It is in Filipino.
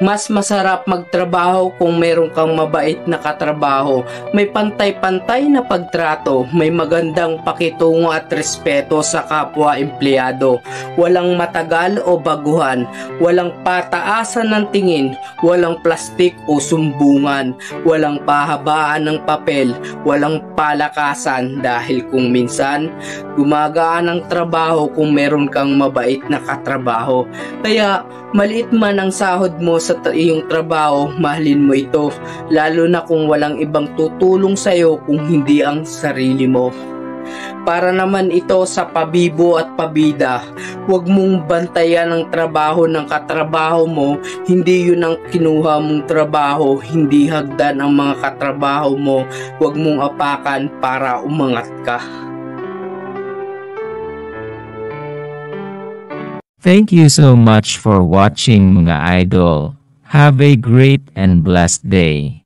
Mas masarap magtrabaho kung meron kang mabait na katrabaho, may pantay-pantay na pagtrato, may magandang pakitungo at respeto sa kapwa empleyado, walang matagal o baguhan, walang pataasan ng tingin, walang plastik o sumbungan, walang pahabaan ng papel, walang palakasan dahil kung minsan gumagaan ang trabaho kung meron kang mabait na katrabaho. Kaya maliit man ang sahod mo sa iyong trabaho, mahalin mo ito, lalo na kung walang ibang tutulong sa iyo kung hindi ang sarili mo. Para naman ito sa pabibo at pabida, huwag mong bantayan ang trabaho ng katrabaho mo, hindi yun ang kinuha mong trabaho, hindi hagdan ang mga katrabaho mo, huwag mong apakan para umangat ka. Thank you so much for watching mga idol. Have a great and blessed day.